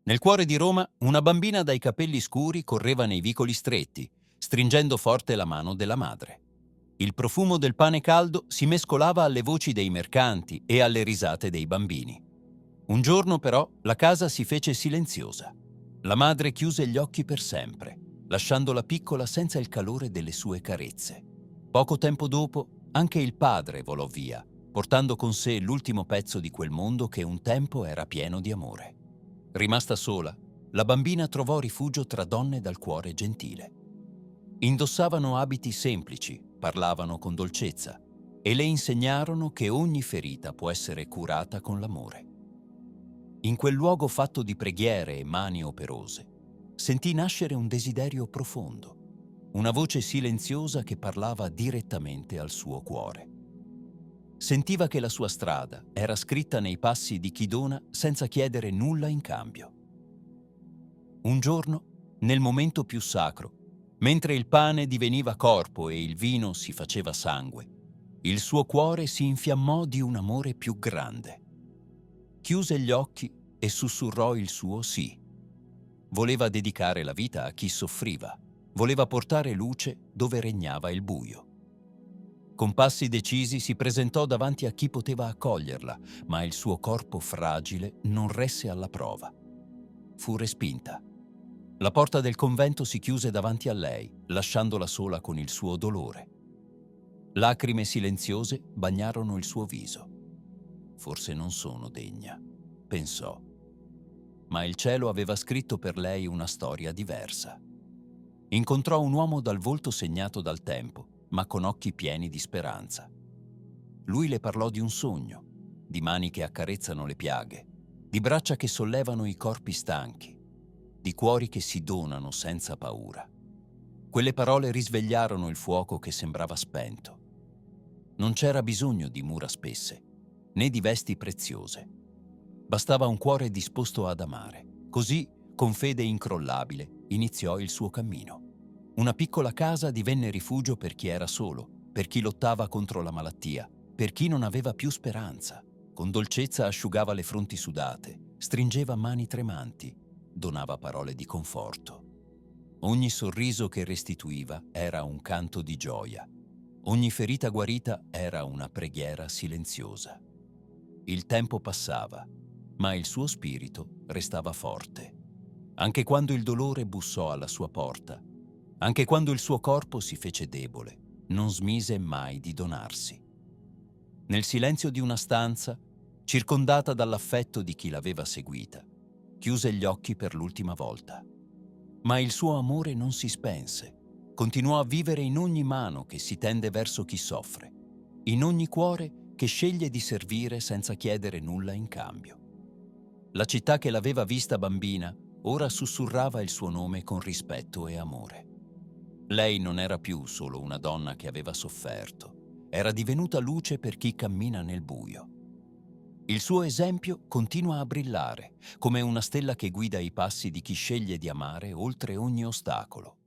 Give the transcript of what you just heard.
Nel cuore di Roma, una bambina dai capelli scuri correva nei vicoli stretti, stringendo forte la mano della madre. Il profumo del pane caldo si mescolava alle voci dei mercanti e alle risate dei bambini. Un giorno, però, la casa si fece silenziosa. La madre chiuse gli occhi per sempre, lasciandola piccola senza il calore delle sue carezze. Poco tempo dopo, anche il padre volò via, portando con sé l'ultimo pezzo di quel mondo che un tempo era pieno di amore. Rimasta sola, la bambina trovò rifugio tra donne dal cuore gentile. Indossavano abiti semplici, parlavano con dolcezza e le insegnarono che ogni ferita può essere curata con l'amore. In quel luogo fatto di preghiere e mani operose, sentì nascere un desiderio profondo, una voce silenziosa che parlava direttamente al suo cuore. Sentiva che la sua strada era scritta nei passi di chi dona senza chiedere nulla in cambio. Un giorno, nel momento più sacro, mentre il pane diveniva corpo e il vino si faceva sangue, il suo cuore si infiammò di un amore più grande. Chiuse gli occhi e sussurrò il suo sì. Voleva dedicare la vita a chi soffriva, voleva portare luce dove regnava il buio. Con passi decisi si presentò davanti a chi poteva accoglierla, ma il suo corpo fragile non resse alla prova. Fu respinta. La porta del convento si chiuse davanti a lei, lasciandola sola con il suo dolore. Lacrime silenziose bagnarono il suo viso. Forse non sono degna, pensò. Ma il cielo aveva scritto per lei una storia diversa. Incontrò un uomo dal volto segnato dal tempo, ma con occhi pieni di speranza. Lui le parlò di un sogno, di mani che accarezzano le piaghe, di braccia che sollevano i corpi stanchi, di cuori che si donano senza paura. Quelle parole risvegliarono il fuoco che sembrava spento. Non c'era bisogno di mura spesse, né di vesti preziose. Bastava un cuore disposto ad amare. Così, con fede incrollabile, iniziò il suo cammino. Una piccola casa divenne rifugio per chi era solo, per chi lottava contro la malattia, per chi non aveva più speranza. Con dolcezza asciugava le fronti sudate, stringeva mani tremanti, donava parole di conforto. Ogni sorriso che restituiva era un canto di gioia. Ogni ferita guarita era una preghiera silenziosa. Il tempo passava, ma il suo spirito restava forte. Anche quando il dolore bussò alla sua porta, anche quando il suo corpo si fece debole, non smise mai di donarsi. Nel silenzio di una stanza, circondata dall'affetto di chi l'aveva seguita, chiuse gli occhi per l'ultima volta. Ma il suo amore non si spense. Continuò a vivere in ogni mano che si tende verso chi soffre, in ogni cuore che sceglie di servire senza chiedere nulla in cambio. La città che l'aveva vista bambina ora sussurrava il suo nome con rispetto e amore. Lei non era più solo una donna che aveva sofferto, era divenuta luce per chi cammina nel buio. Il suo esempio continua a brillare, come una stella che guida i passi di chi sceglie di amare oltre ogni ostacolo.